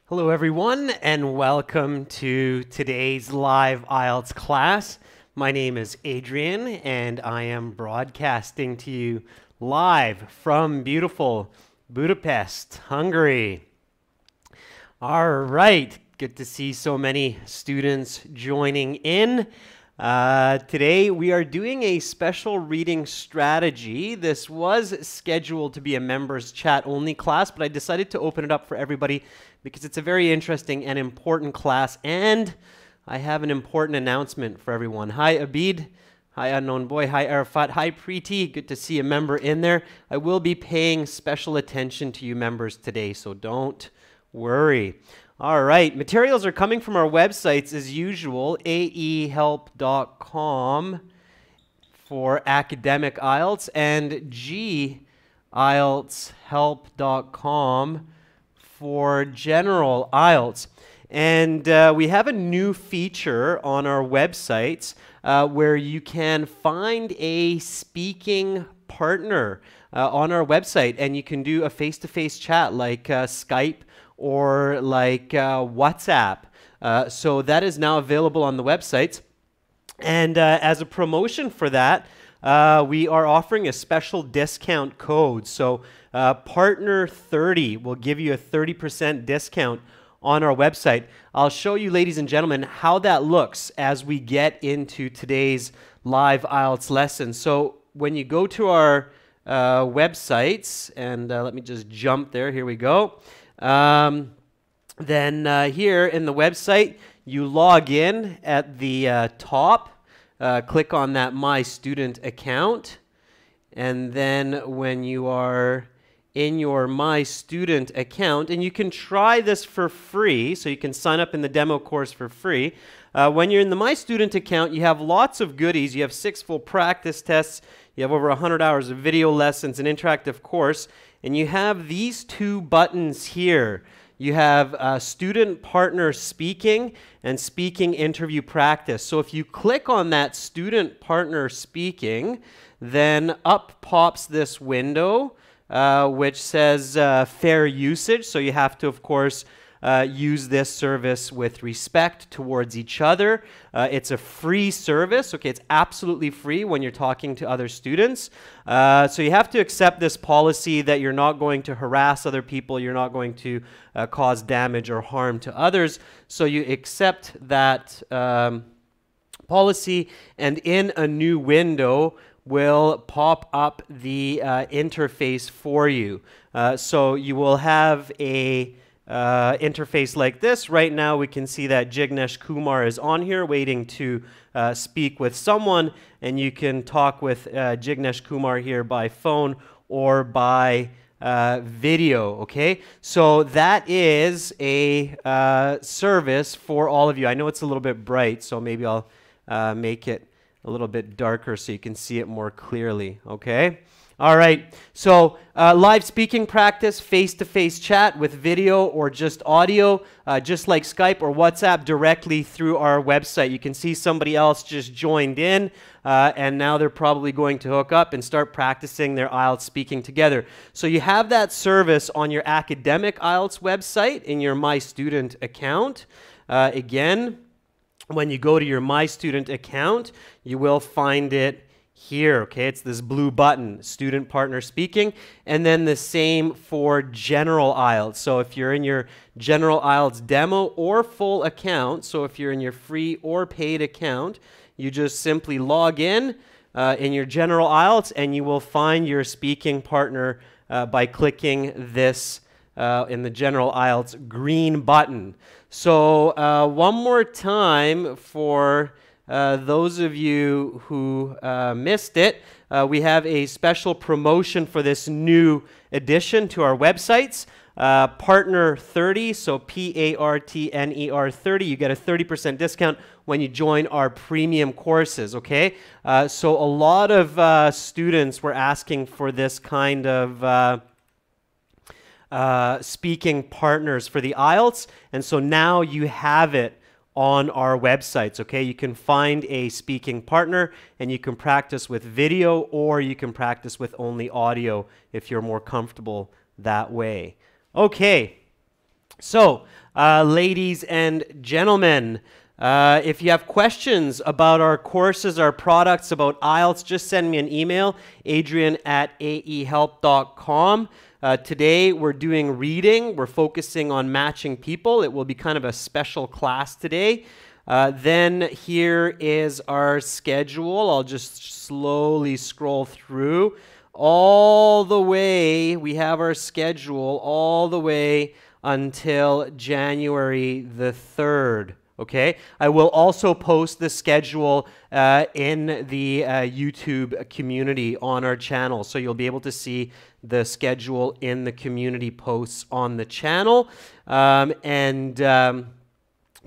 Hello everyone and welcome to today's live IELTS class. My name is Adrian and I am broadcasting to you live from beautiful Budapest, Hungary. All right, good to see so many students joining in. Today we are doing a special reading strategy. This was scheduled to be a members chat only class, but I decided to open it up for everybody because it's a very interesting and important class, and I have an important announcement for everyone. Hi Abid, hi Unknown Boy, hi Arafat, hi Preeti, good to see a member in there. I will be paying special attention to you members today, so don't worry. All right, materials are coming from our websites as usual, aehelp.com for academic IELTS and gieltshelp.com for general IELTS. And we have a new feature on our websites where you can find a speaking partner on our website, and you can do a face-to-face chat like Skype or like WhatsApp. So that is now available on the websites. And as a promotion for that, we are offering a special discount code. So Partner 30 will give you a 30% discount on our website. I'll show you, ladies and gentlemen, how that looks as we get into today's live IELTS lesson. So when you go to our websites, and let me just jump there, here we go. Then here in the website, you log in at the top, click on that My Student account, and then when you are in your My Student account, and you can try this for free, so you can sign up in the demo course for free. When you're in the My Student account, you have lots of goodies. You have 6 full practice tests, you have over 100 hours of video lessons, an interactive course, and you have these 2 buttons here. You have student partner speaking and speaking interview practice. So if you click on that student partner speaking, then up pops this window which says fair usage. So you have to, of course, use this service with respect towards each other. It's a free service. Okay, it's absolutely free when you're talking to other students. So you have to accept this policy that you're not going to harass other people, you're not going to cause damage or harm to others. So you accept that policy, and in a new window will pop up the interface for you. So you will have a interface like this. Right now we can see that Jignesh Kumar is on here waiting to speak with someone, and you can talk with Jignesh Kumar here by phone or by video. Okay, so that is a service for all of you. I know it's a little bit bright, so maybe I'll make it a little bit darker so you can see it more clearly. Okay. All right, so live speaking practice, face-to-face chat with video or just audio, just like Skype or WhatsApp, directly through our website. You can see somebody else just joined in, and now they're probably going to hook up and start practicing their IELTS speaking together. So you have that service on your academic IELTS website in your My Student account. Again, when you go to your My Student account, you will find it here. Okay, it's this blue button, student partner speaking, and then the same for general IELTS. So if you're in your general IELTS demo or full account, so if you're in your free or paid account, you just simply log in your general IELTS, and you will find your speaking partner by clicking this in the general IELTS green button. So one more time for those of you who missed it, we have a special promotion for this new addition to our websites. Partner 30, so P-A-R-T-N-E-R 30, you get a 30% discount when you join our premium courses, okay? So a lot of students were asking for this kind of speaking partners for the IELTS, and so now you have it on our websites, okay? You can find a speaking partner, and you can practice with video, or you can practice with only audio if you're more comfortable that way. Okay, So, ladies and gentlemen, if you have questions about our courses, our products, about IELTS, just send me an email, adrian@aehelp.com. Today we're doing reading. We're focusing on matching people. It will be kind of a special class today. Then here is our schedule. I'll just slowly scroll through. All the way, we have our schedule all the way until January the 3rd. Okay, I will also post the schedule in the YouTube community on our channel, so you'll be able to see the schedule in the community posts on the channel.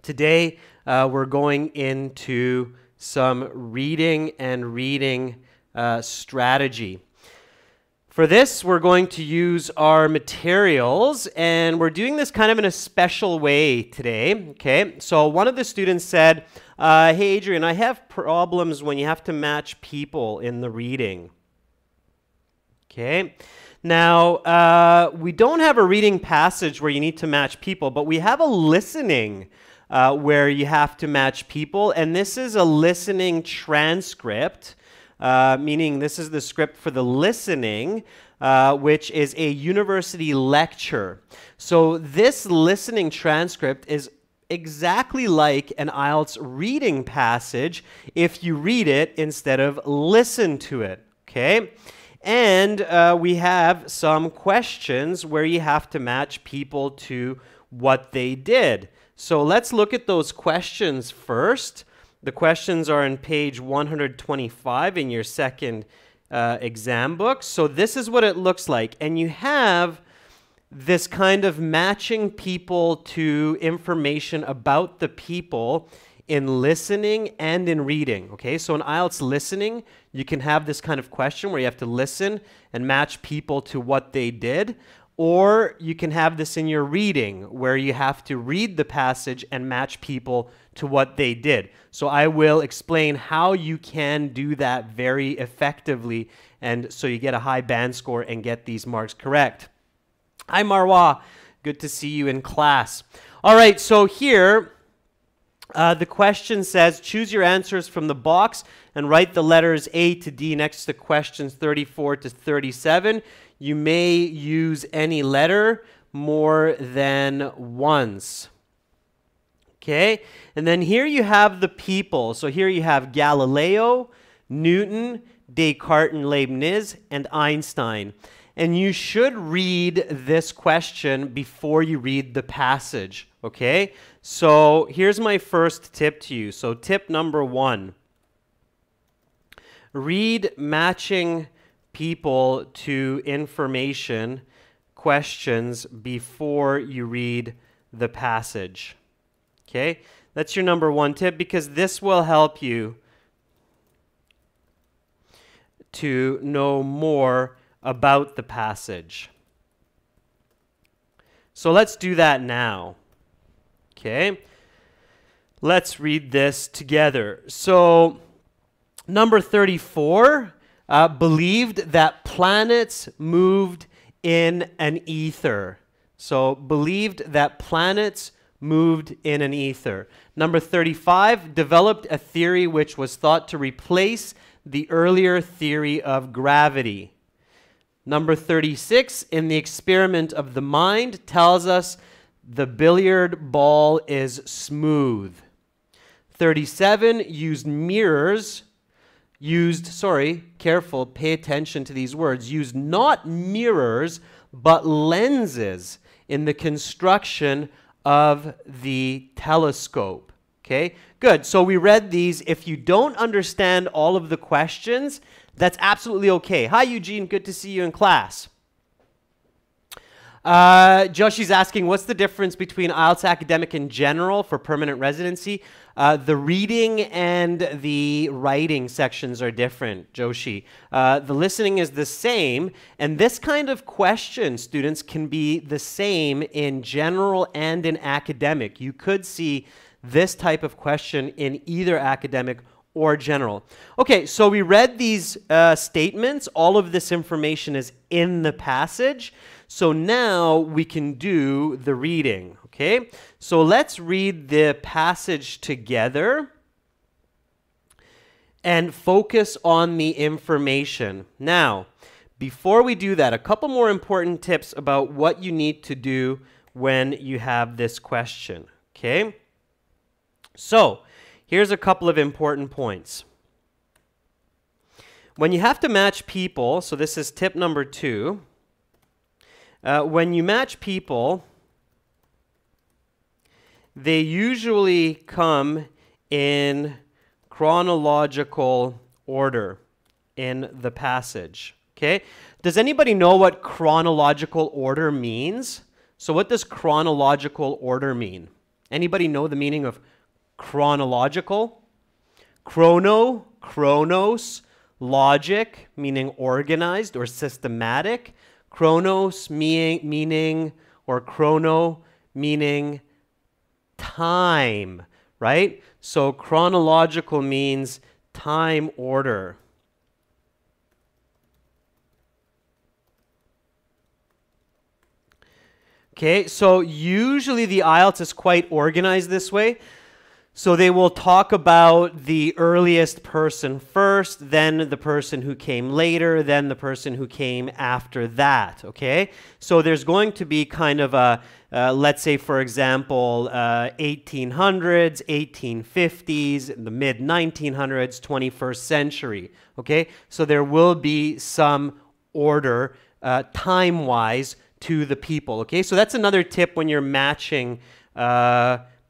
Today we're going into some reading and reading strategy. For this, we're going to use our materials, and we're doing this kind of in a special way today, okay? So one of the students said, hey, Adrian, I have problems when you have to match people in the reading. Okay, now, we don't have a reading passage where you need to match people, but we have a listening where you have to match people, and this is a listening transcript. Meaning this is the script for the listening, which is a university lecture. So this listening transcript is exactly like an IELTS reading passage if you read it instead of listen to it, okay? And we have some questions where you have to match people to what they did. So let's look at those questions first. The questions are on page 125 in your second exam book. So this is what it looks like. And you have this kind of matching people to information about the people in listening and in reading. Okay, so in IELTS listening, you can have this kind of question where you have to listen and match people to what they did. Or you can have this in your reading where you have to read the passage and match people to what they did. So I will explain how you can do that very effectively, and so you get a high band score and get these marks correct. Hi Marwa, good to see you in class. All right, so here the question says, choose your answers from the box and write the letters A to D next to questions 34 to 37. You may use any letter more than once. Okay, and then here you have the people. So here you have Galileo, Newton, Descartes and Leibniz, and Einstein. And you should read this question before you read the passage, okay? So here's my first tip to you. So tip number 1, read matching people to information questions before you read the passage. Okay, that's your number 1 tip, because this will help you to know more about the passage. So let's do that now. Okay, let's read this together. So number 34, believed that planets moved in an ether. So believed that planets moved in an ether. Number 35, developed a theory which was thought to replace the earlier theory of gravity. Number 36, in the experiment of the mind, tells us the billiard ball is smooth. 37, careful, pay attention to these words, used not mirrors, but lenses in the construction of the telescope. Okay, good. So we read these. If you don't understand all of the questions, that's absolutely okay. Hi, Eugene. Good to see you in class. Joshi's asking, what's the difference between IELTS Academic and General for permanent residency? The reading and the writing sections are different, Joshi. The listening is the same, and this kind of question, students, can be the same in General and in Academic. You could see this type of question in either Academic or General. Okay, so we read these statements. All of this information is in the passage. So now we can do the reading, Okay, so let's read the passage together and focus on the information. Now, before we do that, a couple more important tips about what you need to do when you have this question. Okay, so here's a couple of important points. When you have to match people, so this is tip number 2, when you match people, they usually come in chronological order in the passage. Okay? Does anybody know what chronological order means? So what does chronological order mean? Anybody know the meaning of chronological? Chronos, logic, meaning organized or systematic. Chronos meaning, or chrono meaning time, right? So chronological means time order. Okay, so usually the IELTS is quite organized this way. So they will talk about the earliest person first, then the person who came later, then the person who came after that, okay? So there's going to be kind of a, let's say, for example, 1800s, 1850s, the mid-1900s, 21st century, okay? So there will be some order time-wise to the people, okay? So that's another tip when you're matching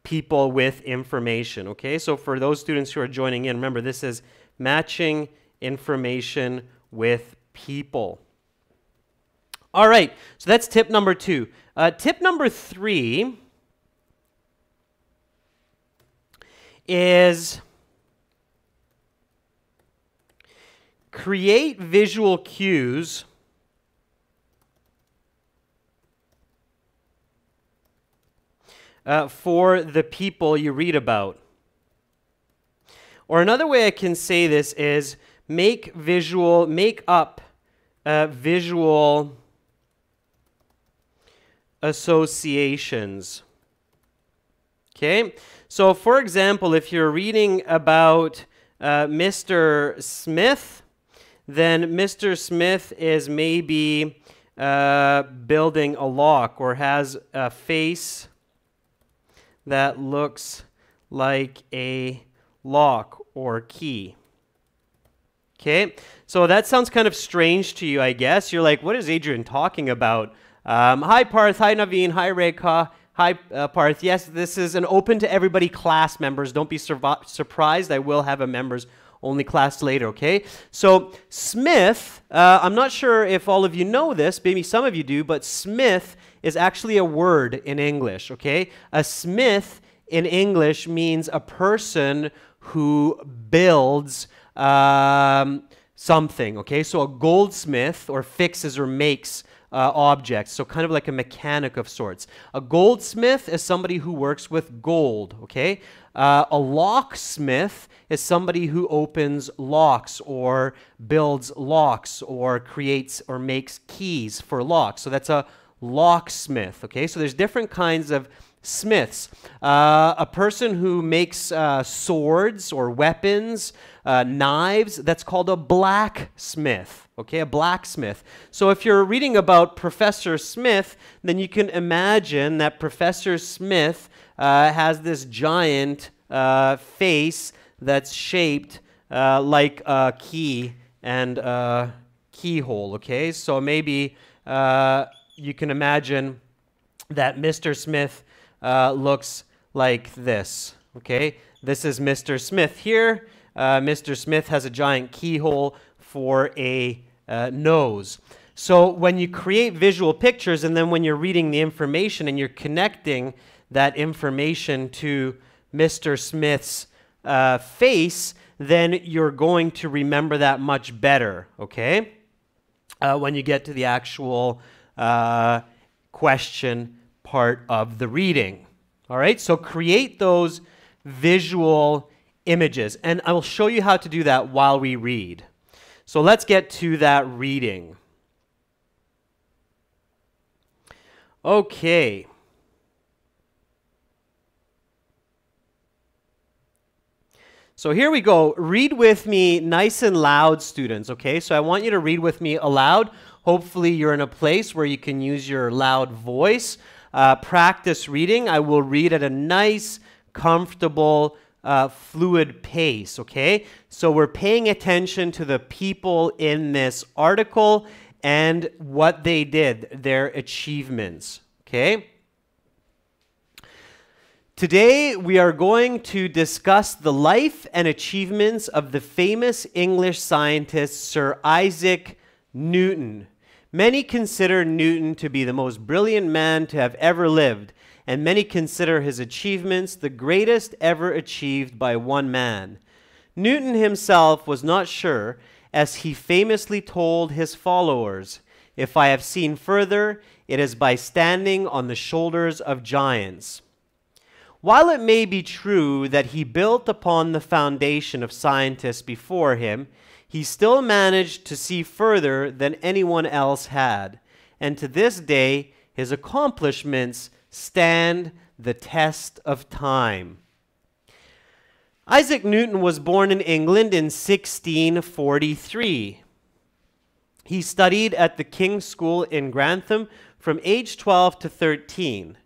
people with information, okay? So for those students who are joining in, remember this is matching information with people. All right, so that's tip number 2. Tip number 3 is create visual cues for the people you read about. Or another way I can say this is make up visual associations. Okay? So for example, if you're reading about Mr. Smith, then Mr. Smith is maybe building a lock or has a face that looks like a lock or key. Okay, so that sounds kind of strange to you, I guess. You're like, what is Adrian talking about? Hi Parth, hi Naveen, hi Rekha, hi Parth. Yes, this is an open to everybody class, members. Don't be surprised. I will have a members only class later, okay? So Smith, I'm not sure if all of you know this, maybe some of you do, but Smith is actually a word in English, okay? A smith in English means a person who builds something, okay? So a goldsmith or fixes or makes objects, so kind of like a mechanic of sorts. A goldsmith is somebody who works with gold, okay? A locksmith is somebody who opens locks or builds locks or creates or makes keys for locks. So that's a locksmith, okay? So there's different kinds of smiths. A person who makes swords or weapons, knives, that's called a blacksmith, okay? A blacksmith. So if you're reading about Professor Smith, then you can imagine that Professor Smith has this giant face that's shaped like a key and a keyhole, okay? So maybe you can imagine that Mr. Smith looks like this, okay? This is Mr. Smith here. Mr. Smith has a giant keyhole for a nose. So when you create visual pictures and then when you're reading the information and you're connecting that information to Mr. Smith's face, then you're going to remember that much better, okay? When you get to the actual question part of the reading. All right, so create those visual images, and I will show you how to do that while we read. So let's get to that reading. Okay. So here we go. Read with me nice and loud, students, okay? So I want you to read with me aloud. Hopefully you're in a place where you can use your loud voice. Practice reading. I will read at a nice, comfortable, fluid pace, okay? So we're paying attention to the people in this article and what they did, their achievements, okay? Today, we are going to discuss the life and achievements of the famous English scientist Sir Isaac Newton. Many consider Newton to be the most brilliant man to have ever lived, and many consider his achievements the greatest ever achieved by one man. Newton himself was not sure, as he famously told his followers, "If I have seen further, it is by standing on the shoulders of giants." While it may be true that he built upon the foundation of scientists before him, he still managed to see further than anyone else had, and to this day, his accomplishments stand the test of time. Isaac Newton was born in England in 1643. He studied at the King's School in Grantham from age 12 to 13.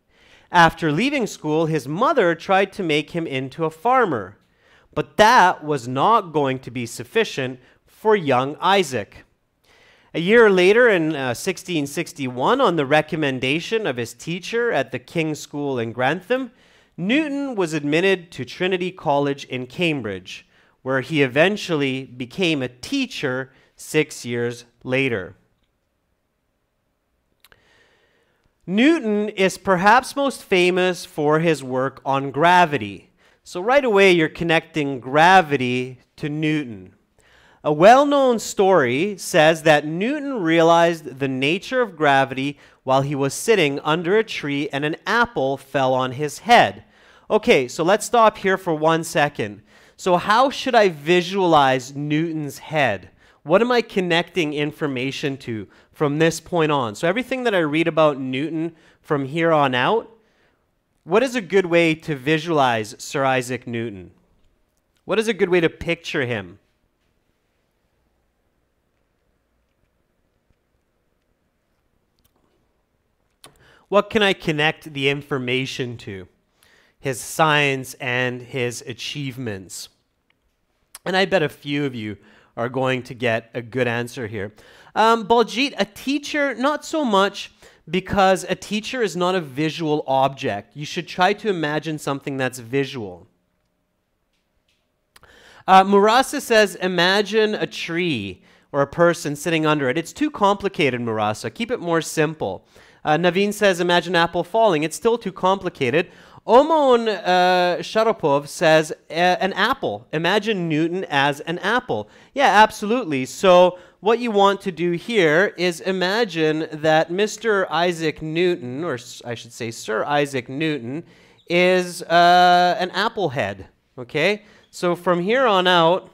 After leaving school, his mother tried to make him into a farmer, but that was not going to be sufficient for young Isaac. A year later, in 1661, on the recommendation of his teacher at the King's School in Grantham, Newton was admitted to Trinity College in Cambridge, where he eventually became a teacher 6 years later. Newton is perhaps most famous for his work on gravity. So right away, you're connecting gravity to Newton. A well-known story says that Newton realized the nature of gravity while he was sitting under a tree and an apple fell on his head. Okay, so let's stop here for 1 second. So how should I visualize Newton's head? What am I connecting information to from this point on? So everything that I read about Newton from here on out, what is a good way to visualize Sir Isaac Newton? What is a good way to picture him? What can I connect the information to? His science and his achievements. And I bet a few of you are going to get a good answer here. Baljeet, a teacher, not so much, because a teacher is not a visual object. You should try to imagine something that's visual. Murasa says, imagine a tree or a person sitting under it. It's too complicated, Murasa. Keep it more simple. Naveen says, imagine apple falling. It's still too complicated. Omon Sharapov says, an apple. Imagine Newton as an apple. Yeah, absolutely. So what you want to do here is imagine that Mr. Isaac Newton, or I should say Sir Isaac Newton, is an apple head. Okay? So from here on out,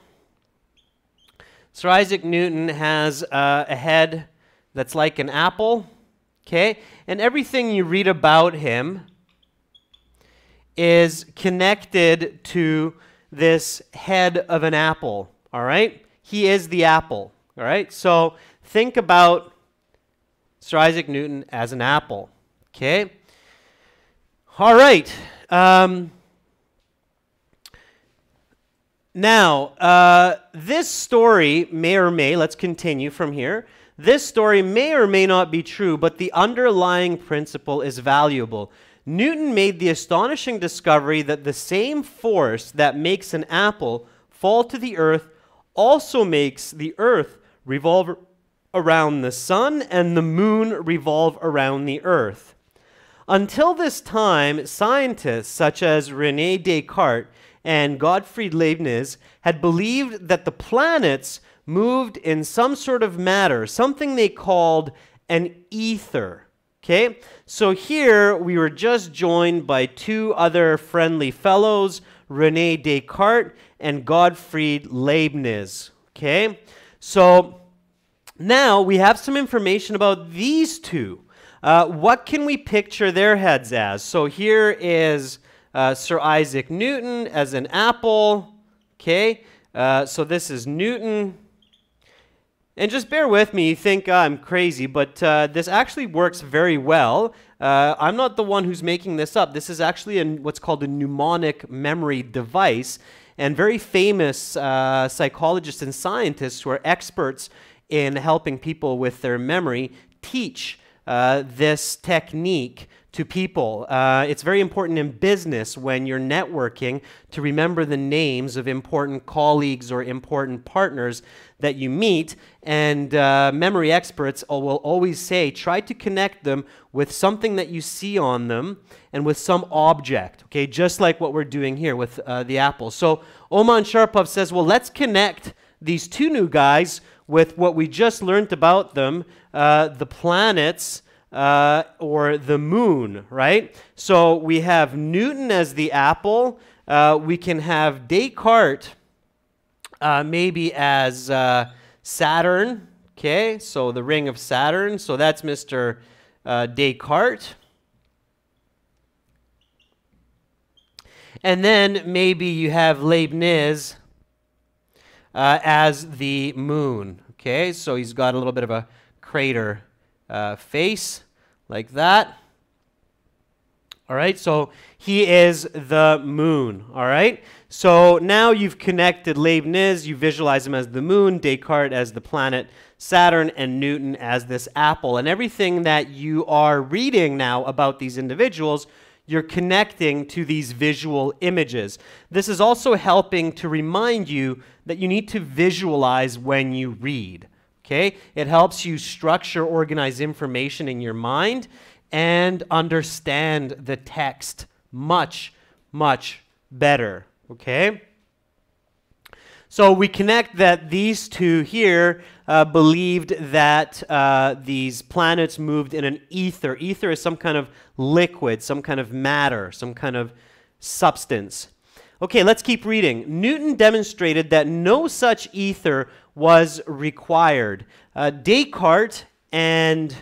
Sir Isaac Newton has a head that's like an apple. Okay? And everything you read about him is connected to this head of an apple, all right? He is the apple, all right? So think about Sir Isaac Newton as an apple, okay? All right. Now, this story may or may, let's continue from here. This story may or may not be true, but the underlying principle is valuable. Newton made the astonishing discovery that the same force that makes an apple fall to the earth also makes the earth revolve around the sun and the moon revolve around the earth. Until this time, scientists such as René Descartes and Gottfried Leibniz had believed that the planets moved in some sort of matter, something they called an ether. Okay, so here we were just joined by two other friendly fellows, René Descartes and Gottfried Leibniz. Okay, so now we have some information about these two. What can we picture their heads as? So here is Sir Isaac Newton as an apple. Okay, so this is Newton. And just bear with me, you think I'm crazy, but this actually works very well. I'm not the one who's making this up. This is actually what's called a mnemonic memory device. And very famous psychologists and scientists who are experts in helping people with their memory teach this technique to people. It's very important in business when you're networking to remember the names of important colleagues or important partners that you meet, and memory experts will always say, try to connect them with something that you see on them and with some object, okay, just like what we're doing here with the apple. So Oman Sharapov says, well, let's connect these two new guys with what we just learned about them, the planets, or the moon, right? So we have Newton as the apple. We can have Descartes maybe as Saturn, okay? So the ring of Saturn. So that's Mr. Descartes. And then maybe you have Leibniz as the moon, okay? So he's got a little bit of a crater face like that. All right, so he is the moon, all right? So now you've connected Leibniz, you visualize him as the moon, Descartes as the planet Saturn, and Newton as this apple. And everything that you are reading now about these individuals, you're connecting to these visual images. This is also helping to remind you that you need to visualize when you read. Okay? It helps you structure, organize information in your mind and understand the text much, much better. Okay? So we connect that these two here believed that these planets moved in an ether. Ether is some kind of liquid, some kind of matter, some kind of substance. Okay, let's keep reading. Newton demonstrated that no such ether was required. Descartes and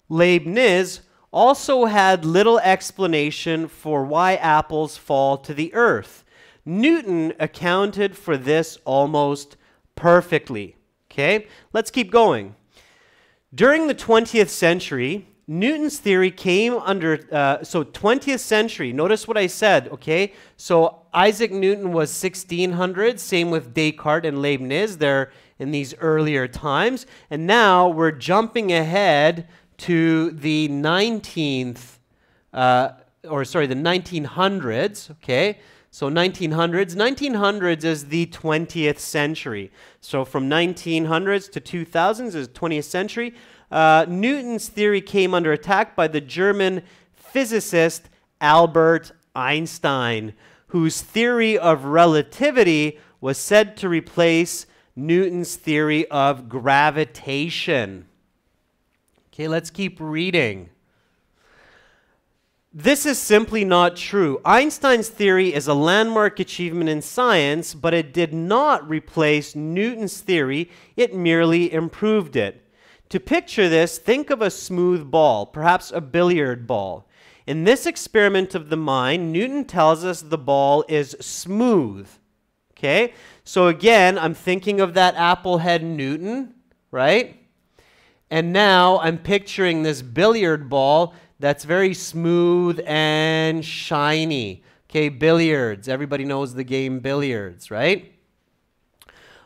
Leibniz also had little explanation for why apples fall to the earth. Newton accounted for this almost perfectly. Okay, let's keep going. During the 20th century, Newton's theory came under, 20th century, notice what I said, okay? So Isaac Newton was 1600, same with Descartes and Leibniz, they're in these earlier times. And now we're jumping ahead to the the 1900s, okay? So 1900s is the 20th century. So from 1900s to 2000s is 20th century. Newton's theory came under attack by the German physicist Albert Einstein, whose theory of relativity was said to replace Newton's theory of gravitation. Okay, let's keep reading. This is simply not true. Einstein's theory is a landmark achievement in science, but it did not replace Newton's theory. It merely improved it. To picture this, think of a smooth ball, perhaps a billiard ball. In this experiment of the mind, Newton tells us the ball is smooth. Okay? So again, I'm thinking of that applehead Newton, right? And now I'm picturing this billiard ball that's very smooth and shiny. Okay, billiards. Everybody knows the game billiards, right?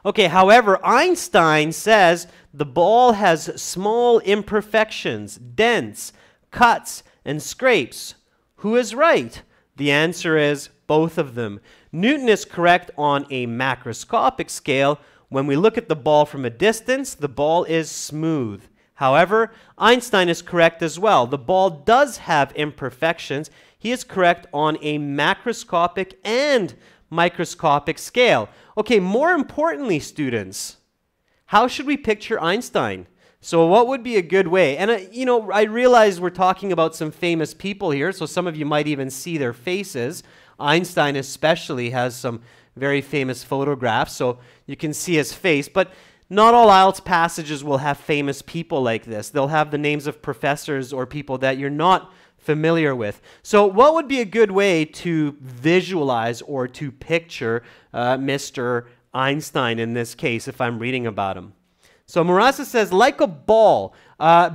Okay, however, Einstein says the ball has small imperfections, dents, cuts, and scrapes. Who is right? The answer is both of them. Newton is correct on a macroscopic scale. When we look at the ball from a distance, the ball is smooth. However, Einstein is correct as well. The ball does have imperfections. He is correct on a macroscopic and microscopic scale. Okay, more importantly, students, how should we picture Einstein? So what would be a good way? And I realize we're talking about some famous people here, so some of you might even see their faces. Einstein especially has some very famous photographs, so you can see his face. But not all IELTS passages will have famous people like this. They'll have the names of professors or people that you're not familiar with. So what would be a good way to visualize or to picture Mr. Einstein in this case if I'm reading about him? So Marasa says, like a ball.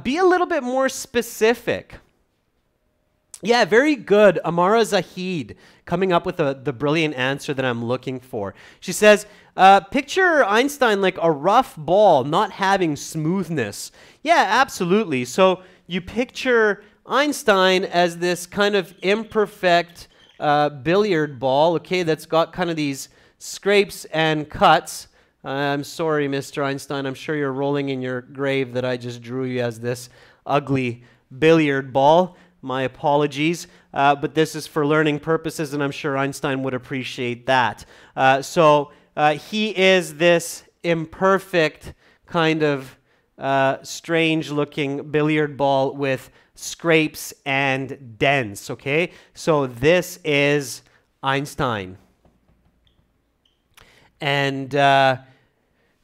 Be a little bit more specific. Yeah, very good. Amara Zahid coming up with the brilliant answer that I'm looking for. She says, picture Einstein like a rough ball, not having smoothness. Yeah, absolutely. So you picture Einstein as this kind of imperfect billiard ball, okay, that's got kind of these scrapes and cuts. I'm sorry, Mr. Einstein. I'm sure you're rolling in your grave that I just drew you as this ugly billiard ball. My apologies, but this is for learning purposes, and I'm sure Einstein would appreciate that. So he is this imperfect kind of strange-looking billiard ball with scrapes and dents, okay? So this is Einstein. And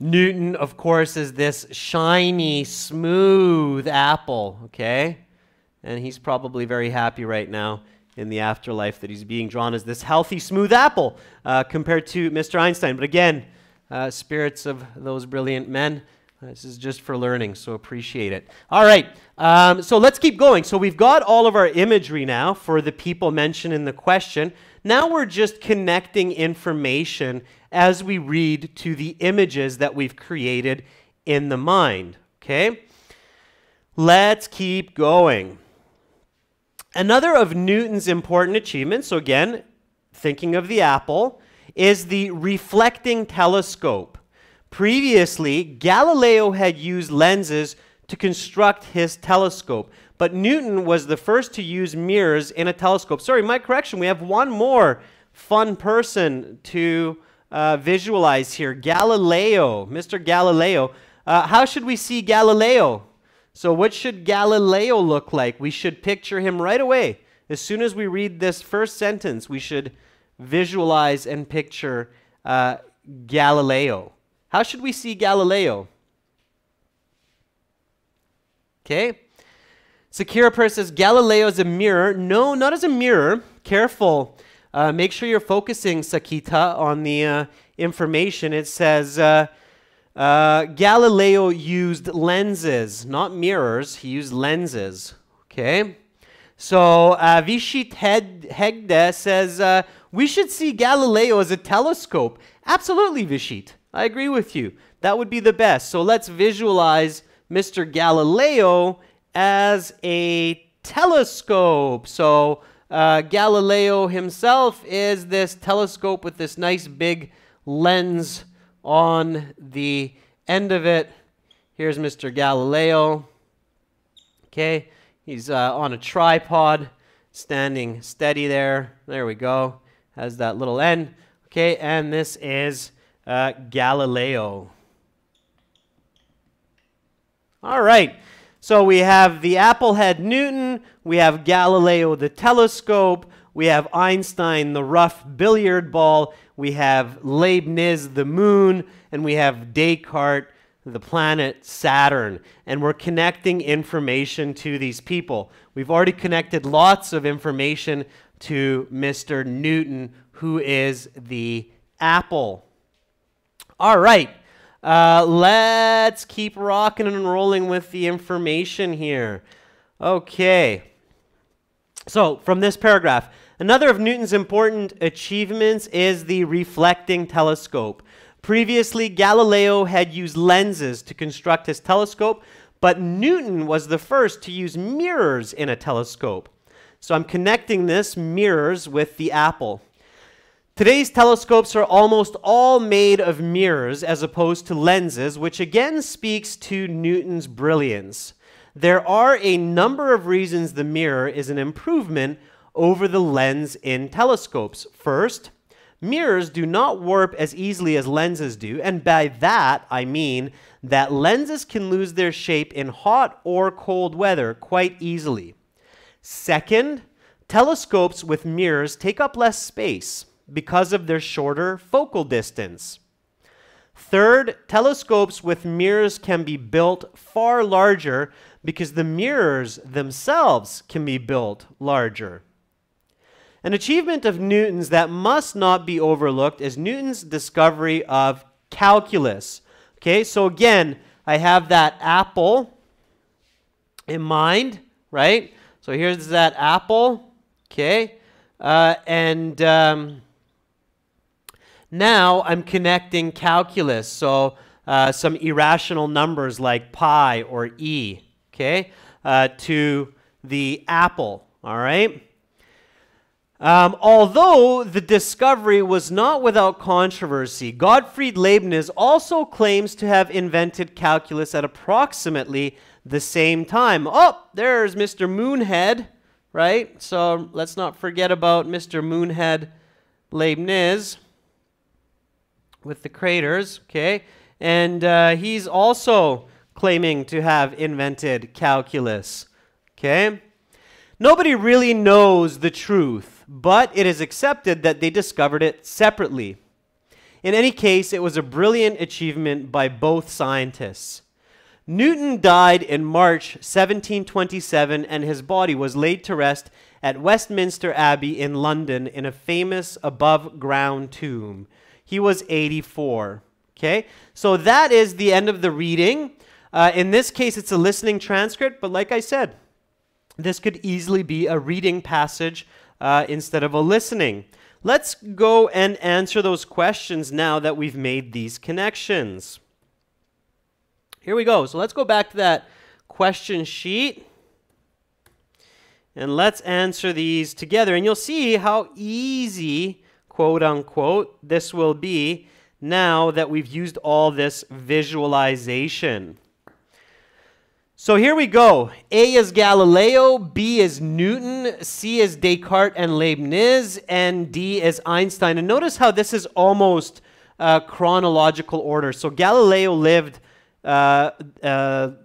Newton, of course, is this shiny, smooth apple, okay? And he's probably very happy right now in the afterlife that he's being drawn as this healthy, smooth apple compared to Mr. Einstein. But again, spirits of those brilliant men, this is just for learning, so appreciate it. All right, so let's keep going. So we've got all of our imagery now for the people mentioned in the question. Now we're just connecting information as we read to the images that we've created in the mind, okay? Let's keep going. Another of Newton's important achievements, so again, thinking of the apple, is the reflecting telescope. Previously, Galileo had used lenses to construct his telescope, but Newton was the first to use mirrors in a telescope. Sorry, my correction, we have one more fun person to visualize here. Galileo, Mr. Galileo. How should we see Galileo? So what should Galileo look like? We should picture him right away. As soon as we read this first sentence, we should visualize and picture Galileo. How should we see Galileo? Okay. Sakira Per says, Galileo is a mirror. No, not as a mirror. Careful. Make sure you're focusing, Sakita, on the information. It says, Galileo used lenses, not mirrors. He used lenses. Okay. So Vishit Hegde says, we should see Galileo as a telescope. Absolutely, Vishit. I agree with you. That would be the best. So let's visualize Mr. Galileo as a telescope. So Galileo himself is this telescope with this nice big lens on the end of it. Here's Mr. Galileo. Okay, he's on a tripod, standing steady there. There we go. Has that little end. Okay, and this is Galileo. All right, so we have the applehead Newton, we have Galileo the telescope, we have Einstein the rough billiard ball, we have Leibniz the moon, and we have Descartes the planet Saturn. And we're connecting information to these people. We've already connected lots of information to Mr. Newton, who is the apple. All right, let's keep rocking and rolling with the information here. Okay, so from this paragraph, another of Newton's important achievements is the reflecting telescope. Previously, Galileo had used lenses to construct his telescope, but Newton was the first to use mirrors in a telescope. So I'm connecting this mirrors with the apple. Today's telescopes are almost all made of mirrors as opposed to lenses, which again speaks to Newton's brilliance. There are a number of reasons the mirror is an improvement over the lens in telescopes. First, mirrors do not warp as easily as lenses do, and by that I mean that lenses can lose their shape in hot or cold weather quite easily. Second, telescopes with mirrors take up less space because of their shorter focal distance. Third, telescopes with mirrors can be built far larger because the mirrors themselves can be built larger. An achievement of Newton's that must not be overlooked is Newton's discovery of calculus. Okay, so again, I have that apple in mind, right? So here's that apple, okay? Now I'm connecting calculus, so some irrational numbers like pi or e, okay, to the apple, all right? Although the discovery was not without controversy, Gottfried Leibniz also claims to have invented calculus at approximately the same time. Oh, there's Mr. Moonhead, right? So let's not forget about Mr. Moonhead Leibniz with the craters, okay? And he's also claiming to have invented calculus, okay? Nobody really knows the truth, but it is accepted that they discovered it separately. In any case, it was a brilliant achievement by both scientists. Newton died in March 1727, and his body was laid to rest at Westminster Abbey in London in a famous above-ground tomb. He was 84. Okay, so that is the end of the reading. In this case, it's a listening transcript, but like I said, this could easily be a reading passage instead of a listening. Let's go and answer those questions now that we've made these connections. Here we go. So let's go back to that question sheet. And let's answer these together. And you'll see how easy, quote unquote, this will be now that we've used all this visualization. So here we go. A is Galileo, B is Newton, C is Descartes and Leibniz, and D is Einstein. And notice how this is almost chronological order. So Galileo lived the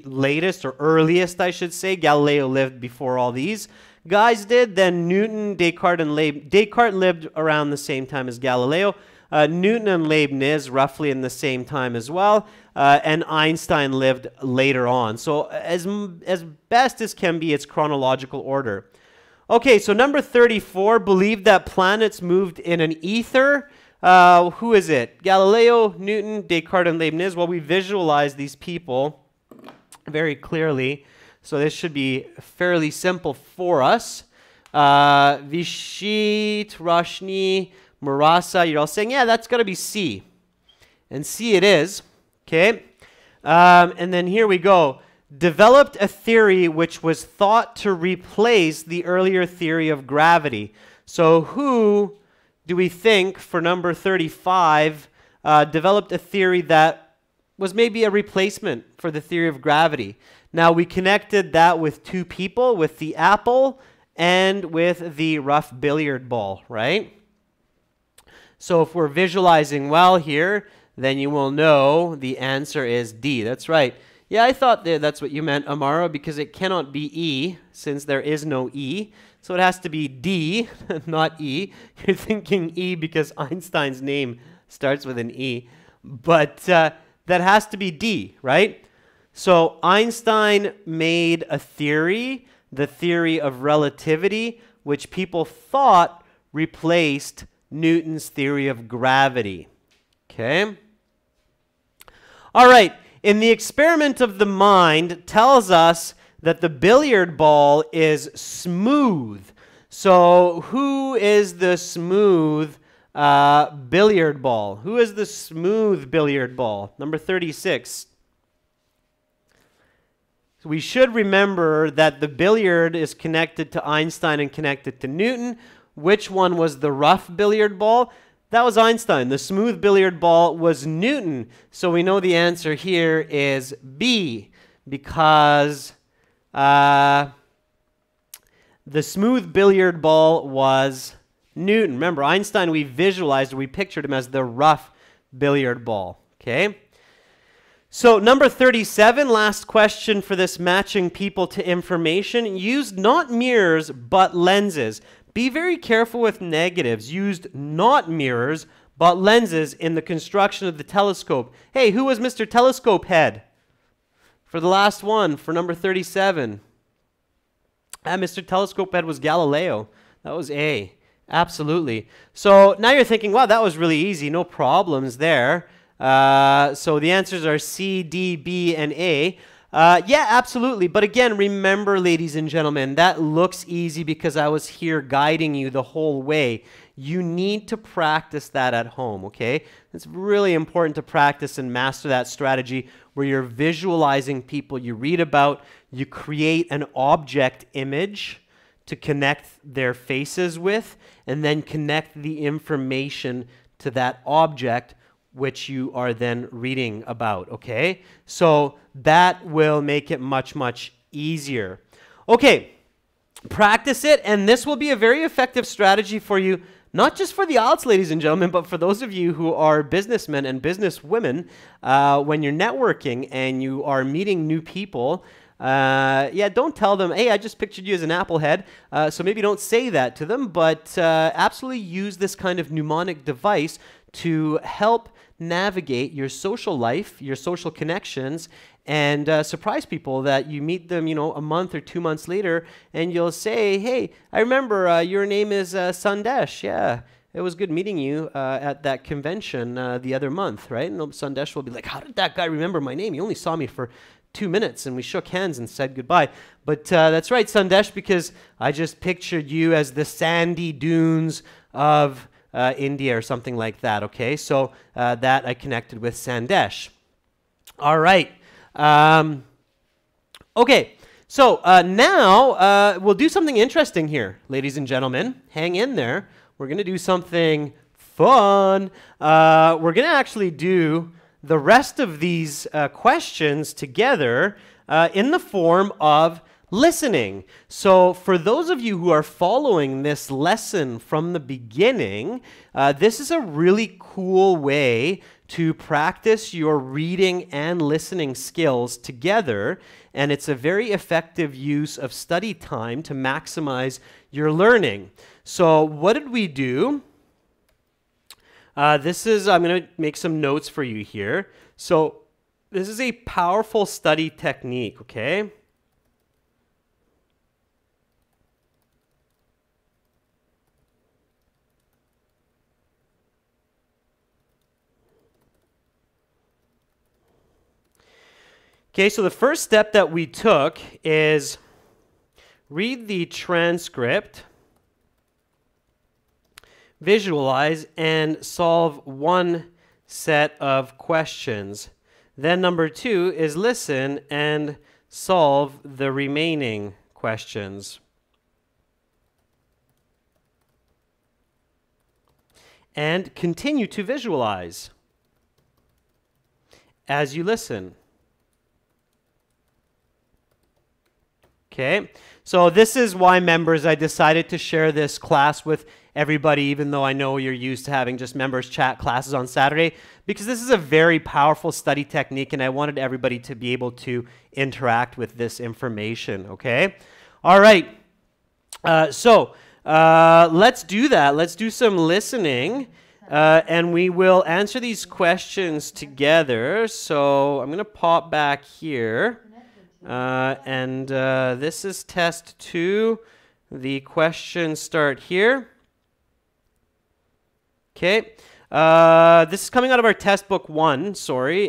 latest or earliest, I should say. Galileo lived before all these guys did. Then Newton, Descartes, and Leibniz. Descartes lived around the same time as Galileo. Newton and Leibniz roughly in the same time as well. And Einstein lived later on. So as best as can be, it's chronological order. Okay, so number 34, believed that planets moved in an ether. Who is it? Galileo, Newton, Descartes, and Leibniz. Well, we visualize these people very clearly. So this should be fairly simple for us. Vishit, Roshni, Marasa, you're all saying, yeah, that's got to be C. And C it is. Okay, and then here we go. Developed a theory which was thought to replace the earlier theory of gravity. So who do we think, for number 35, developed a theory that was maybe a replacement for the theory of gravity? Now, we connected that with two people, with the apple and with the rough billiard ball, right? So if we're visualizing well here, then you will know the answer is D. That's right. Yeah, I thought that's what you meant, Amara, because it cannot be E, since there is no E. So it has to be D, not E. You're thinking E because Einstein's name starts with an E. But that has to be D, right? So Einstein made a theory, the theory of relativity, which people thought replaced Newton's theory of gravity. Okay? All right, in the experiment of the mind tells us that the billiard ball is smooth. So who is the smooth billiard ball? Who is the smooth billiard ball? Number 36. So we should remember that the billiard is connected to Einstein and connected to Newton. Which one was the rough billiard ball? That was Einstein. The smooth billiard ball was Newton. So we know the answer here is B, because the smooth billiard ball was Newton. Remember, Einstein, we visualized, we pictured him as the rough billiard ball. Okay? So number 37, last question for this matching people to information. Used not mirrors, but lenses. Be very careful with negatives. Used not mirrors, but lenses in the construction of the telescope. Hey, who was Mr. Telescope Head? For the last one, for number 37. Mr. Telescope Head was Galileo. That was A. Absolutely. So now you're thinking, wow, that was really easy. No problems there. So the answers are C, D, B, and A. Yeah, absolutely. But again, remember, ladies and gentlemen, that looks easy because I was here guiding you the whole way. You need to practice that at home, okay? It's really important to practice and master that strategy where you're visualizing people you read about, you create an object image to connect their faces with, and then connect the information to that object which you are then reading about, okay? So that will make it much, much easier. Okay, practice it, and this will be a very effective strategy for you, not just for the IELTS, ladies and gentlemen, but for those of you who are businessmen and businesswomen, when you're networking and you are meeting new people. Yeah, don't tell them, hey, I just pictured you as an apple head. So maybe don't say that to them, but absolutely use this kind of mnemonic device to help navigate your social life, your social connections, and surprise people that you meet them, a month or 2 months later, and you'll say, hey, I remember your name is Sandesh. Yeah, it was good meeting you at that convention the other month, right? And Sandesh will be like, how did that guy remember my name? He only saw me for 2 minutes, and we shook hands and said goodbye. But that's right, Sandesh, because I just pictured you as the sandy dunes of India or something like that, okay? So that I connected with Sandesh. All right. Okay, so now we'll do something interesting here, ladies and gentlemen. Hang in there. We're going to do something fun. We're going to actually do the rest of these questions together in the form of listening. So for those of you who are following this lesson from the beginning, this is a really cool way to practice your reading and listening skills together, and it's a very effective use of study time to maximize your learning. So what did we do? I'm going to make some notes for you here. So this is a powerful study technique, okay? Okay, so the first step that we took is read the transcript, visualize, and solve one set of questions. Then number 2 is listen and solve the remaining questions. And continue to visualize as you listen. Okay, so this is why, members, I decided to share this class with everybody, even though I know you're used to having just members chat classes on Saturday, because this is a very powerful study technique, and I wanted everybody to be able to interact with this information, okay? All right, so let's do that. Let's do some listening, and we will answer these questions together. So I'm going to pop back here. This is test 2. The questions start here. Okay. This is coming out of our test book 1,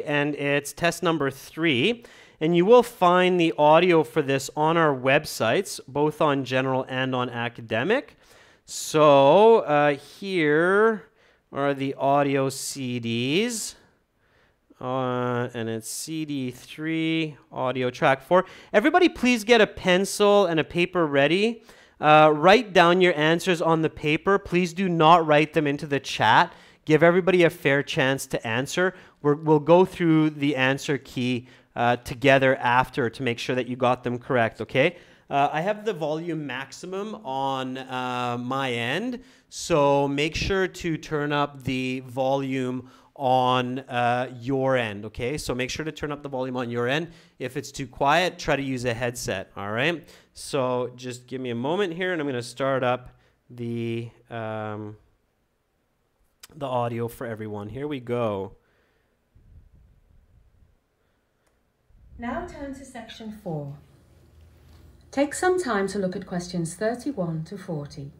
and it's test number 3. And you will find the audio for this on our websites, both on general and on academic. So here are the audio CDs. And it's CD 3, audio track 4. Everybody please get a pencil and a paper ready. Write down your answers on the paper. Please do not write them into the chat. Give everybody a fair chance to answer. We'll go through the answer key together after to make sure that you got them correct, okay? I have the volume maximum on my end, so make sure to turn up the volume on your end, okay? So make sure to turn up the volume on your end. If it's too quiet, try to use a headset, all right? So just give me a moment here, and I'm going to start up the audio for everyone. Here we go. Now turn to section 4. Take some time to look at questions 31 to 40.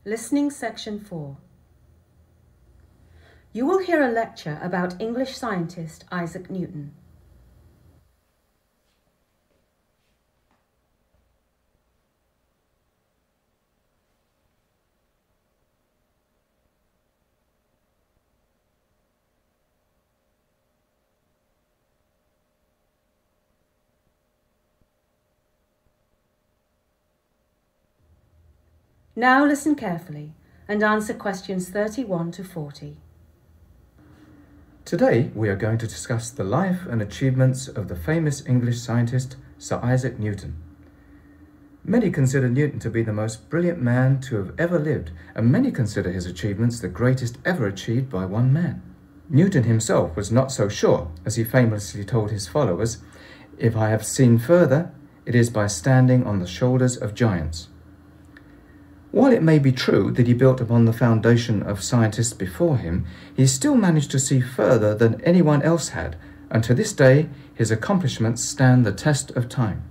Listening section 4. You will hear a lecture about English scientist Isaac Newton. Now listen carefully and answer questions 31 to 40. Today we are going to discuss the life and achievements of the famous English scientist Sir Isaac Newton. Many consider Newton to be the most brilliant man to have ever lived, and many consider his achievements the greatest ever achieved by one man. Newton himself was not so sure, as he famously told his followers, "If I have seen further, it is by standing on the shoulders of giants." While it may be true that he built upon the foundation of scientists before him, he still managed to see further than anyone else had, and to this day his accomplishments stand the test of time.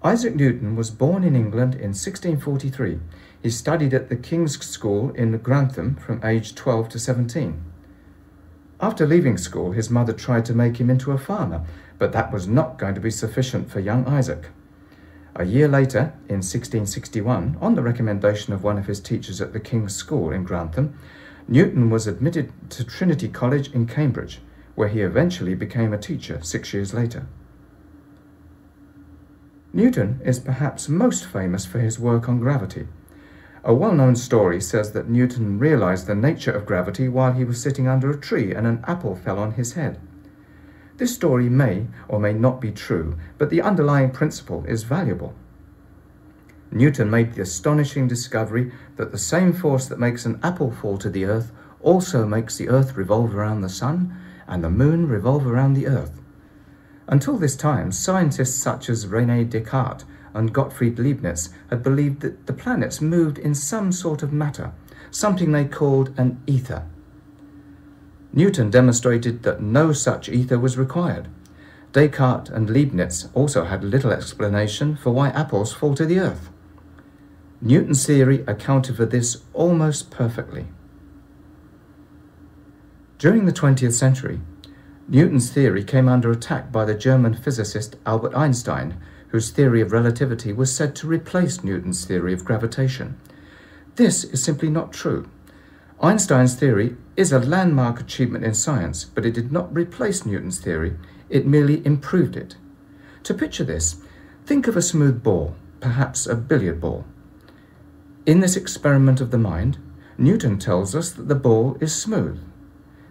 Isaac Newton was born in England in 1643. He studied at the King's School in Grantham from age 12 to 17. After leaving school, his mother tried to make him into a farmer, but that was not going to be sufficient for young Isaac. A year later, in 1661, on the recommendation of one of his teachers at the King's School in Grantham, Newton was admitted to Trinity College in Cambridge, where he eventually became a teacher 6 years later. Newton is perhaps most famous for his work on gravity. A well-known story says that Newton realized the nature of gravity while he was sitting under a tree and an apple fell on his head. This story may or may not be true, but the underlying principle is valuable. Newton made the astonishing discovery that the same force that makes an apple fall to the earth also makes the earth revolve around the sun and the moon revolve around the earth. Until this time, scientists such as René Descartes and Gottfried Leibniz had believed that the planets moved in some sort of matter, something they called an ether. Newton demonstrated that no such ether was required. Descartes and Leibniz also had little explanation for why apples fall to the earth. Newton's theory accounted for this almost perfectly. During the 20th century, Newton's theory came under attack by the German physicist Albert Einstein, whose theory of relativity was said to replace Newton's theory of gravitation. This is simply not true. Einstein's theory is a landmark achievement in science, but it did not replace Newton's theory, it merely improved it. To picture this, think of a smooth ball, perhaps a billiard ball. In this experiment of the mind, Newton tells us that the ball is smooth.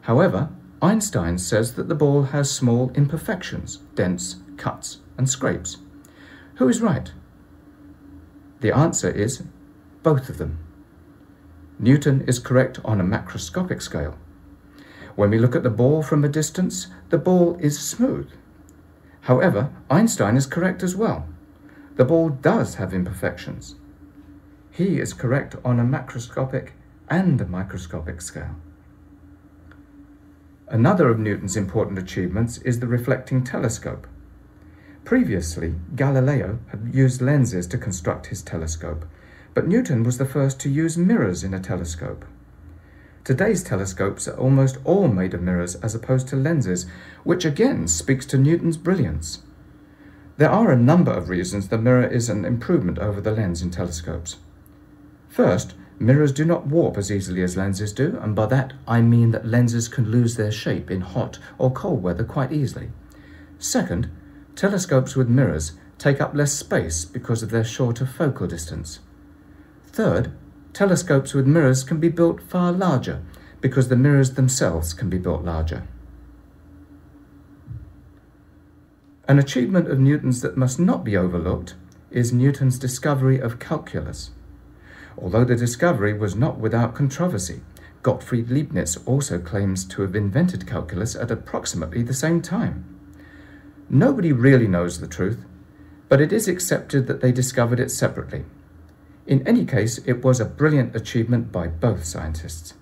However, Einstein says that the ball has small imperfections, dents, cuts, and scrapes. Who is right? The answer is both of them. Newton is correct on a macroscopic scale. When we look at the ball from a distance, the ball is smooth. However, Einstein is correct as well. The ball does have imperfections. He is correct on a macroscopic and a microscopic scale. Another of Newton's important achievements is the reflecting telescope. Previously, Galileo had used lenses to construct his telescope, but Newton was the first to use mirrors in a telescope. Today's telescopes are almost all made of mirrors as opposed to lenses, which again speaks to Newton's brilliance. There are a number of reasons the mirror is an improvement over the lens in telescopes. First, mirrors do not warp as easily as lenses do, and by that I mean that lenses can lose their shape in hot or cold weather quite easily. Second, telescopes with mirrors take up less space because of their shorter focal distance. Third, telescopes with mirrors can be built far larger because the mirrors themselves can be built larger. An achievement of Newton's that must not be overlooked is Newton's discovery of calculus. Although the discovery was not without controversy, Gottfried Leibniz also claims to have invented calculus at approximately the same time. Nobody really knows the truth, but it is accepted that they discovered it separately. In any case, it was a brilliant achievement by both scientists.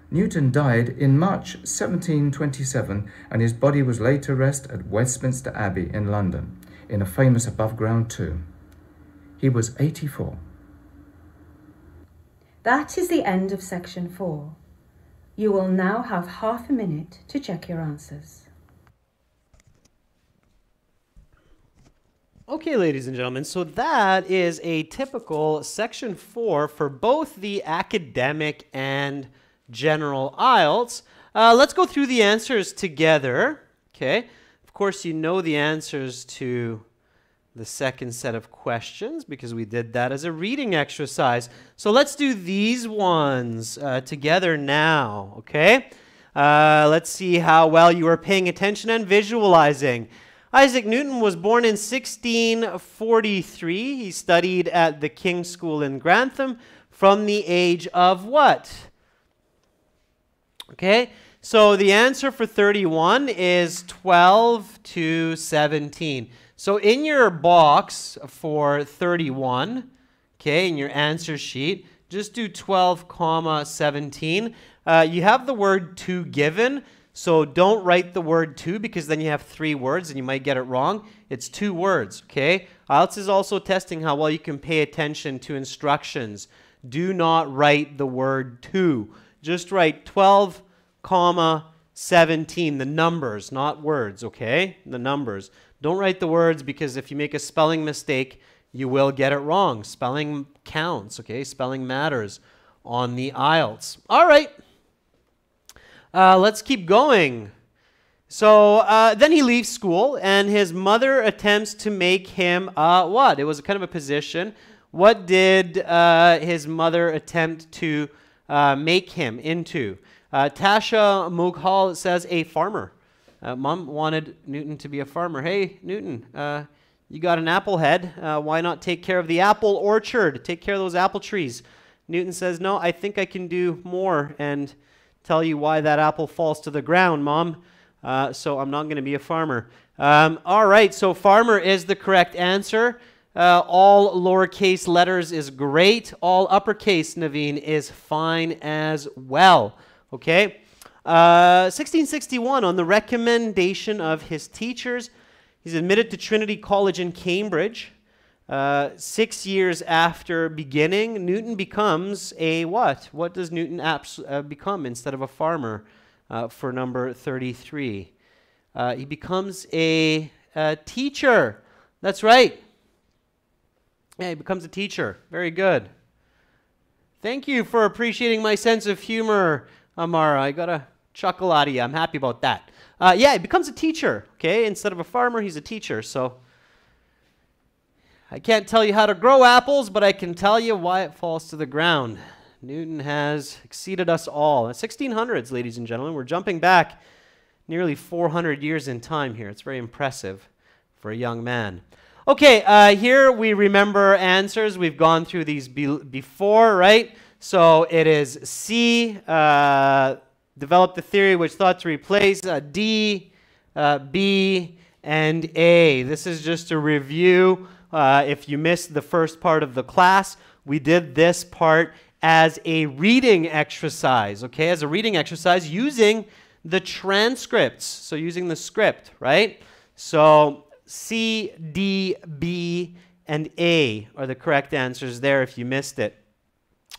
Newton died in March 1727 and his body was laid to rest at Westminster Abbey in London, in a famous above-ground tomb. He was 84. That is the end of section 4. You will now have half a minute to check your answers. Okay, ladies and gentlemen, so that is a typical section 4 for both the academic and general IELTS. Let's go through the answers together. Okay, of course you know the answers to the second set of questions because we did that as a reading exercise. So let's do these ones together now, okay? Let's see how well you are paying attention and visualizing. Isaac Newton was born in 1643. He studied at the King's School in Grantham from the age of what? Okay, so the answer for 31 is 12 to 17. So in your box for 31, okay, in your answer sheet, just do 12, 17. You have the word to given, so don't write the word to because then you have 3 words and you might get it wrong. It's 2 words, okay? IELTS is also testing how well you can pay attention to instructions. Do not write the word to. Just write 12, 17, the numbers, not words, okay? The numbers. Don't write the words because if you make a spelling mistake, you will get it wrong. Spelling counts, okay? Spelling matters on the IELTS. All right. Let's keep going. So then he leaves school and his mother attempts to make him what? It was kind of a position. What did his mother attempt to make him into? Tasha Mughal says a farmer. Mom wanted Newton to be a farmer. Hey, Newton, you got an apple head. Why not take care of the apple orchard? Take care of those apple trees. Newton says, no, I think I can do more and tell you why that apple falls to the ground, Mom. So I'm not going to be a farmer. All right, so farmer is the correct answer. All lowercase letters is great. All uppercase, Naveen, is fine as well. Okay. 1661, on the recommendation of his teachers, he's admitted to Trinity College in Cambridge. 6 years after beginning, Newton becomes a what? What does Newton become instead of a farmer for number 33? He becomes a teacher. That's right. Yeah, he becomes a teacher. Very good. Thank you for appreciating my sense of humor, Amara. I got a chuckle out of you. I'm happy about that. Yeah, he becomes a teacher. Okay, instead of a farmer, he's a teacher. So I can't tell you how to grow apples, but I can tell you why it falls to the ground. Newton has exceeded us all. 1600s, ladies and gentlemen. We're jumping back nearly 400 years in time here. It's very impressive for a young man. Okay, here we remember answers. We've gone through these before, right? So it is C, developed the theory which thought to replace D, B, and A. This is just a review. If you missed the first part of the class, we did this part as a reading exercise, okay? As a reading exercise using the transcripts, so using the script, right? So C, D, B, and A are the correct answers there if you missed it.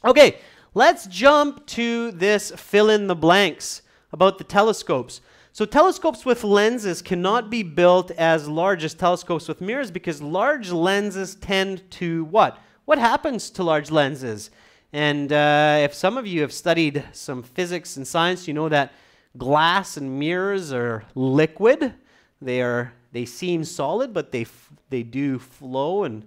Okay, let's jump to this fill in the blanks about the telescopes. So telescopes with lenses cannot be built as large as telescopes with mirrors because large lenses tend to what? What happens to large lenses? And if some of you have studied some physics and science, you know that glass and mirrors are liquid. They seem solid, but they do flow and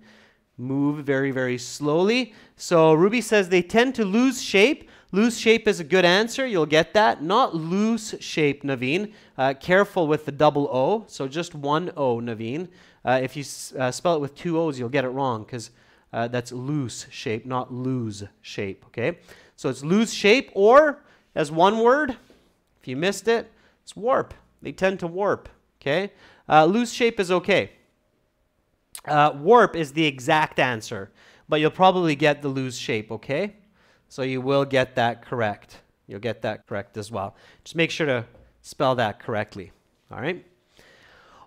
move very, very slowly. So Ruby says they tend to lose shape. Loose shape is a good answer. You'll get that. Not loose shape, Naveen. Careful with the double O. So just one O, Naveen. If you spell it with 2 O's, you'll get it wrong because that's loose shape, not lose shape. Okay. So it's loose shape, or as one word, if you missed it, it's warp. They tend to warp. Okay. Loose shape is okay. Warp is the exact answer, but you'll probably get the loose shape. Okay. So you will get that correct. You'll get that correct as well. Just make sure to spell that correctly. All right.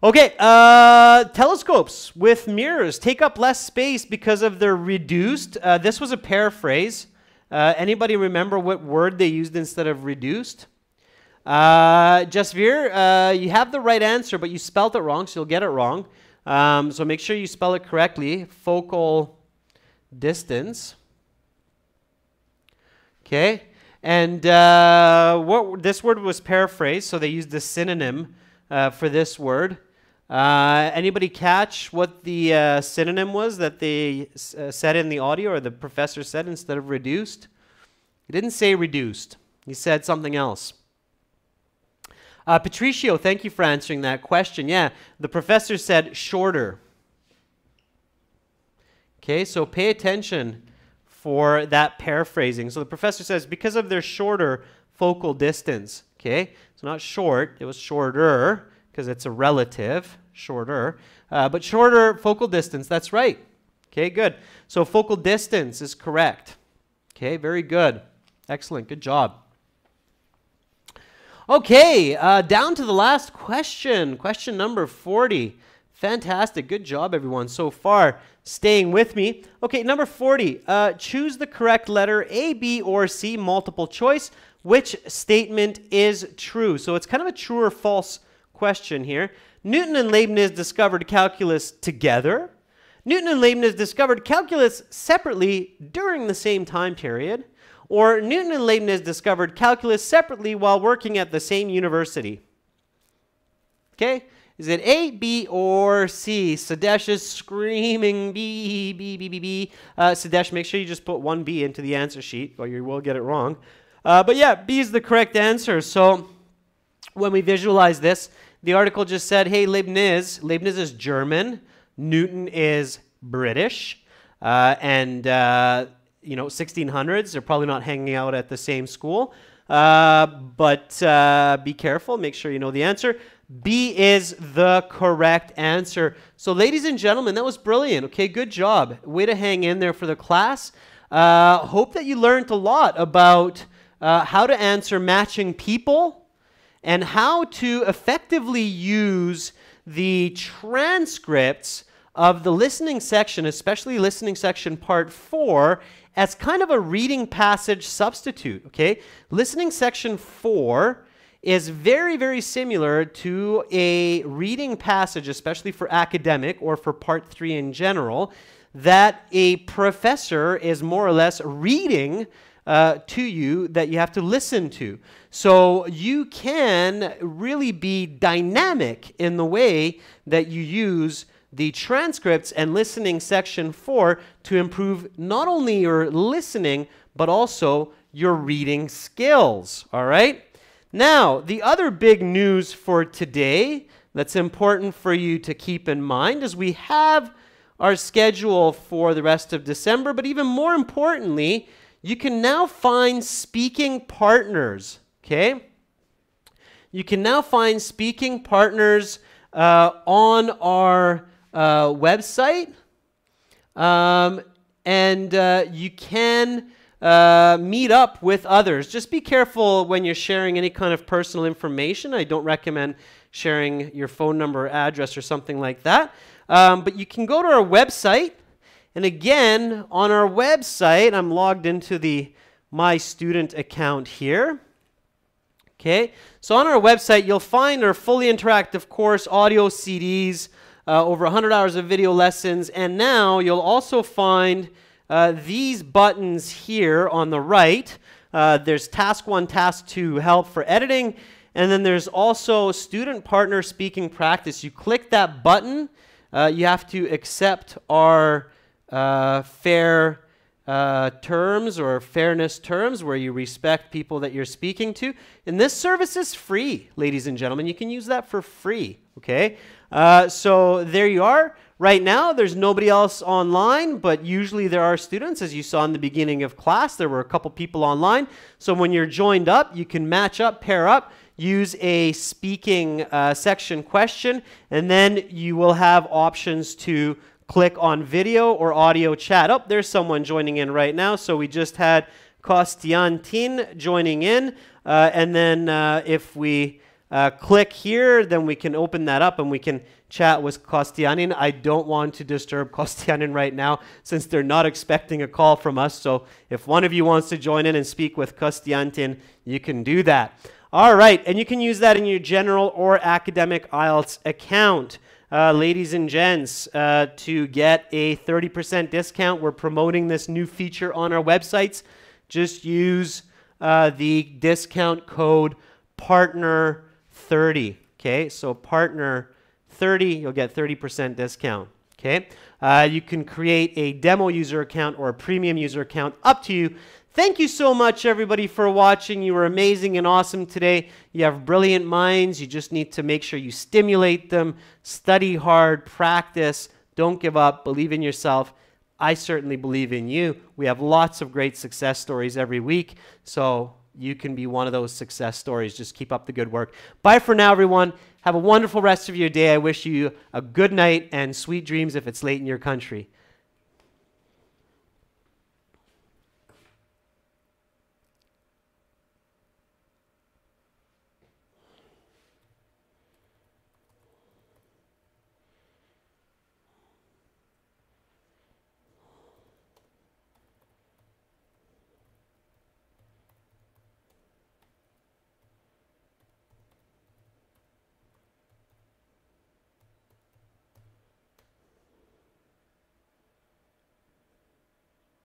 Okay, telescopes with mirrors take up less space because of their reduced. This was a paraphrase. Anybody remember what word they used instead of reduced? Jasveer, you have the right answer, but you spelled it wrong, so you'll get it wrong. So make sure you spell it correctly. Focal distance. Okay, and this word was paraphrased, so they used a synonym for this word. Anybody catch what the synonym was that they said in the audio, or the professor said instead of reduced? He didn't say reduced. He said something else. Patricio, thank you for answering that question. Yeah, the professor said shorter. Okay, so pay attention for that paraphrasing. So the professor says because of their shorter focal distance. Okay, so not short, it was shorter, because it's a relative, shorter. But shorter focal distance, that's right. Okay, good. So focal distance is correct. Okay, very good. Excellent, good job. Okay, down to the last question. Question number 40. Fantastic, good job everyone so far. Staying with me. Okay, number 40. Choose the correct letter A, B, or C, multiple choice. Which statement is true? So it's kind of a true or false question here. Newton and Leibniz discovered calculus together. Newton and Leibniz discovered calculus separately during the same time period. Or Newton and Leibniz discovered calculus separately while working at the same university. Okay? Is it A, B, or C? Sadesh is screaming B, B, B, B, B. Sadesh, make sure you just put one B into the answer sheet, or you will get it wrong. But yeah, B is the correct answer. So when we visualize this, the article just said, hey, Leibniz is German, Newton is British, and 1600s, they're probably not hanging out at the same school. But be careful, make sure you know the answer. B is the correct answer. So ladies and gentlemen, that was brilliant. Okay, good job. Way to hang in there for the class. Hope that you learned a lot about how to answer matching people and how to effectively use the transcripts of the listening section, especially listening section part 4, as kind of a reading passage substitute, okay? Listening section 4 is very, very similar to a reading passage, especially for academic or for part 3 in general, that a professor is more or less reading to you that you have to listen to. So you can really be dynamic in the way that you use the transcripts and listening section 4 to improve not only your listening, but also your reading skills, all right? Now, the other big news for today that's important for you to keep in mind is we have our schedule for the rest of December, but even more importantly, you can now find speaking partners, okay? You can now find speaking partners on our website, and you can meet up with others. Just be careful when you're sharing any kind of personal information. I don't recommend sharing your phone number or address or something like that. But you can go to our website. And again, on our website, I'm logged into the My Student account here. Okay, so on our website, you'll find our fully interactive course, audio CDs, over 100 hours of video lessons, and now you'll also find these buttons here on the right. There's Task 1, Task 2, Help for Editing, and then there's also Student Partner Speaking Practice. You click that button, you have to accept our fair terms or fairness terms where you respect people that you're speaking to. And this service is free, ladies and gentlemen. You can use that for free, okay? So there you are. Right now, there's nobody else online, but usually there are students. As you saw in the beginning of class, there were a couple people online. So when you're joined up, you can match up, pair up, use a speaking section question, and then you will have options to click on video or audio chat. Oh, there's someone joining in right now. So we just had Kostiantin joining in. And then if we click here, then we can open that up and we can chat with Kostianin. I don't want to disturb Kostianin right now since they're not expecting a call from us. So if one of you wants to join in and speak with Kostiantin, you can do that. All right, and you can use that in your general or academic IELTS account. Ladies and gents, to get a 30% discount, we're promoting this new feature on our websites. Just use the discount code PARTNER30. Okay, so PARTNER30, you'll get 30% discount. Okay, you can create a demo user account or a premium user account, up to you. Thank you so much, everybody, for watching. You were amazing and awesome today. You have brilliant minds. You just need to make sure you stimulate them, study hard, practice, don't give up, believe in yourself. I certainly believe in you. We have lots of great success stories every week, so you can be one of those success stories. Just keep up the good work. Bye for now, everyone. Have a wonderful rest of your day. I wish you a good night and sweet dreams if it's late in your country.